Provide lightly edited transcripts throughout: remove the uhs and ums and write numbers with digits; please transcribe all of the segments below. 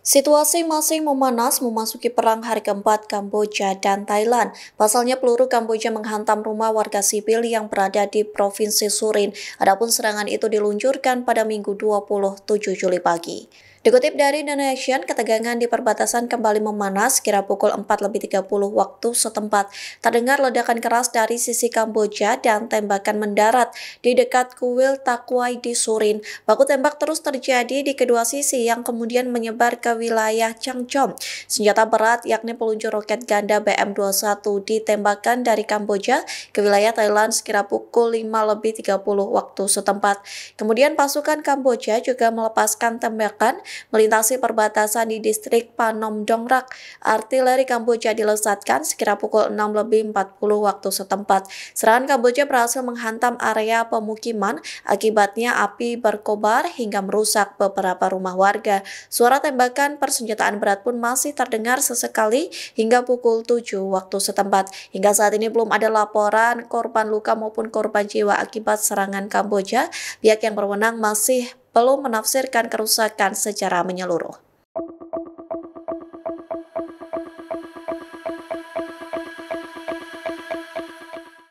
Situasi masih memanas memasuki perang hari keempat Kamboja dan Thailand. Pasalnya peluru Kamboja menghantam rumah warga sipil yang berada di Provinsi Surin. Adapun serangan itu diluncurkan pada Minggu 27 Juli pagi. Dikutip dari The Nation, ketegangan di perbatasan kembali memanas kira pukul 4:30 waktu setempat. Terdengar ledakan keras dari sisi Kamboja dan tembakan mendarat di dekat kuil Takwai di Surin. Baku tembak terus terjadi di kedua sisi yang kemudian menyebar ke wilayah Changchom. Senjata berat yakni peluncur roket ganda BM-21 ditembakkan dari Kamboja ke wilayah Thailand sekira pukul 5:30 waktu setempat. Kemudian pasukan Kamboja juga melepaskan tembakan melintasi perbatasan di distrik Panom Dongrak. Artileri Kamboja dilesatkan sekira pukul 6:40 waktu setempat. Serangan Kamboja berhasil menghantam area pemukiman, akibatnya api berkobar hingga merusak beberapa rumah warga. Suara tembakan persenjataan berat pun masih terdengar sesekali hingga pukul 7 waktu setempat. Hingga saat ini belum ada laporan korban luka maupun korban jiwa akibat serangan Kamboja. Pihak yang berwenang masih belum menafsirkan kerusakan secara menyeluruh.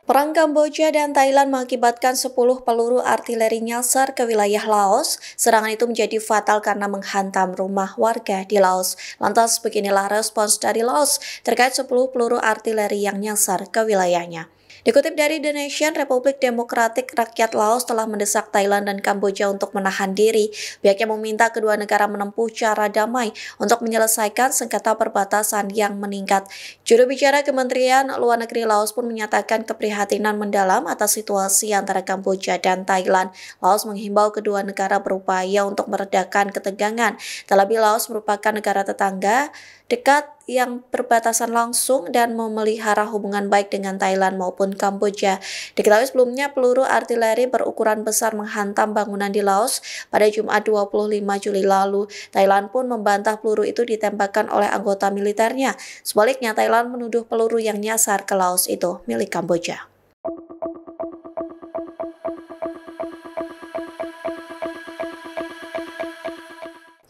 Perang Kamboja dan Thailand mengakibatkan 10 peluru artileri nyasar ke wilayah Laos. Serangan itu menjadi fatal karena menghantam rumah warga di Laos. Lantas beginilah respons dari Laos terkait 10 peluru artileri yang nyasar ke wilayahnya. Dikutip dari The Nation, Republik Demokratik Rakyat Laos telah mendesak Thailand dan Kamboja untuk menahan diri. Pihaknya meminta kedua negara menempuh cara damai untuk menyelesaikan sengketa perbatasan yang meningkat. Juru bicara Kementerian Luar Negeri Laos pun menyatakan keprihatinan mendalam atas situasi antara Kamboja dan Thailand. Laos menghimbau kedua negara berupaya untuk meredakan ketegangan. Terlebih Laos merupakan negara tetangga dekat yang berbatasan langsung dan memelihara hubungan baik dengan Thailand maupun Kamboja. Diketahui sebelumnya peluru artileri berukuran besar menghantam bangunan di Laos pada Jumat 25 Juli lalu. Thailand pun membantah peluru itu ditembakkan oleh anggota militernya. Sebaliknya, Thailand menuduh peluru yang nyasar ke Laos itu milik Kamboja.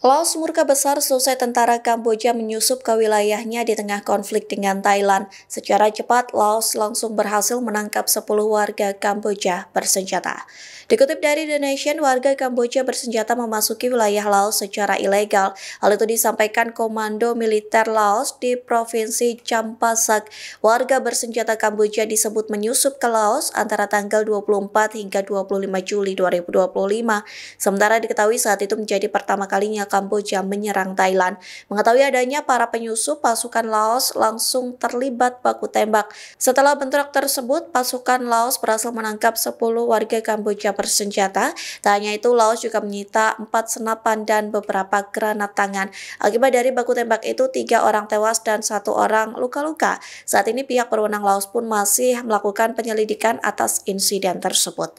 Laos murka besar selesai tentara Kamboja menyusup ke wilayahnya di tengah konflik dengan Thailand. Secara cepat, Laos langsung berhasil menangkap 10 warga Kamboja bersenjata. Dikutip dari The Nation, warga Kamboja bersenjata memasuki wilayah Laos secara ilegal. Hal itu disampaikan Komando Militer Laos di Provinsi Champasak. Warga bersenjata Kamboja disebut menyusup ke Laos antara tanggal 24 hingga 25 Juli 2025. Sementara diketahui saat itu menjadi pertama kalinya Kamboja menyerang Thailand. Mengetahui adanya para penyusup, pasukan Laos langsung terlibat baku tembak. Setelah bentrok tersebut, pasukan Laos berhasil menangkap 10 warga Kamboja bersenjata. Tak hanya itu, Laos juga menyita 4 senapan dan beberapa granat tangan. Akibat dari baku tembak itu, 3 orang tewas dan 1 orang luka-luka. Saat ini pihak berwenang Laos pun masih melakukan penyelidikan atas insiden tersebut.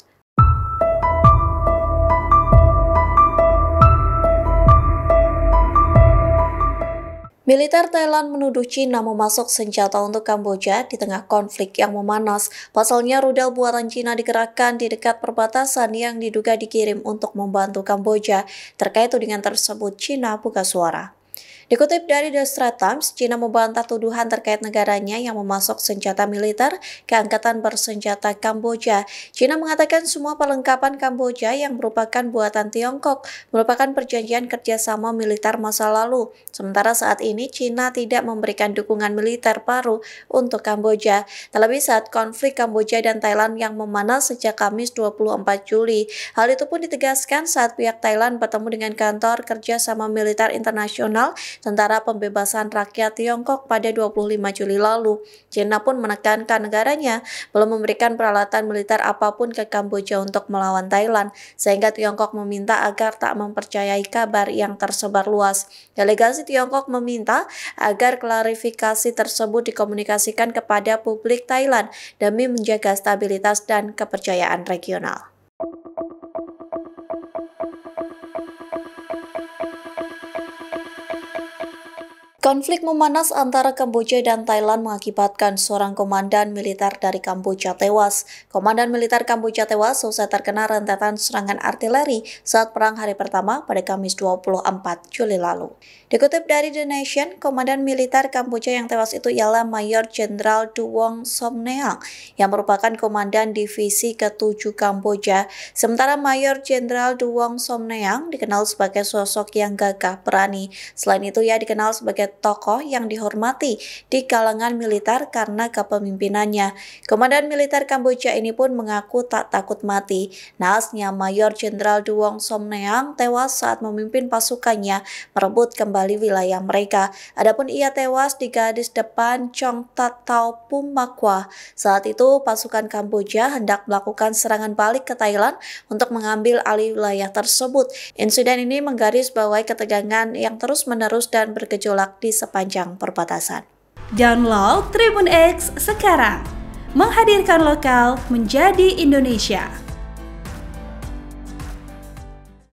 Militer Thailand menuduh Cina memasok senjata untuk Kamboja di tengah konflik yang memanas. Pasalnya rudal buatan Cina dikerahkan di dekat perbatasan yang diduga dikirim untuk membantu Kamboja. Terkait tudingan tersebut, Cina buka suara. Dikutip dari The Straits Times, Cina membantah tuduhan terkait negaranya yang memasok senjata militer ke Angkatan Bersenjata Kamboja. Cina mengatakan semua perlengkapan Kamboja yang merupakan buatan Tiongkok merupakan perjanjian kerjasama militer masa lalu. Sementara saat ini Cina tidak memberikan dukungan militer baru untuk Kamboja. Terlebih saat konflik Kamboja dan Thailand yang memanas sejak Kamis 24 Juli. Hal itu pun ditegaskan saat pihak Thailand bertemu dengan Kantor Kerjasama Militer Internasional Tentara Pembebasan Rakyat Tiongkok pada 25 Juli lalu. China pun menekankan negaranya belum memberikan peralatan militer apapun ke Kamboja untuk melawan Thailand, sehingga Tiongkok meminta agar tak mempercayai kabar yang tersebar luas. Delegasi Tiongkok meminta agar klarifikasi tersebut dikomunikasikan kepada publik Thailand demi menjaga stabilitas dan kepercayaan regional. Konflik memanas antara Kamboja dan Thailand mengakibatkan seorang komandan militer dari Kamboja tewas. Komandan militer Kamboja tewas seusai terkena rentetan serangan artileri saat perang hari pertama pada Kamis 24 Juli lalu. Dikutip dari The Nation, komandan militer Kamboja yang tewas itu ialah Mayor Jenderal Duwong Somneang yang merupakan komandan divisi ke-7 Kamboja. Sementara Mayor Jenderal Duwong Somneang dikenal sebagai sosok yang gagah berani. Selain itu, ia dikenal sebagai tokoh yang dihormati di kalangan militer karena kepemimpinannya. Komandan militer Kamboja ini pun mengaku tak takut mati. Naasnya, Mayor Jenderal Duwong Somneang tewas saat memimpin pasukannya merebut kembali wilayah mereka. Adapun ia tewas di garis depan Chong Tat Tau Pumakwa. Saat itu, pasukan Kamboja hendak melakukan serangan balik ke Thailand untuk mengambil alih wilayah tersebut. Insiden ini menggarisbawahi ketegangan yang terus-menerus dan bergejolak di sepanjang perbatasan. Download Tribun X sekarang, menghadirkan lokal menjadi Indonesia.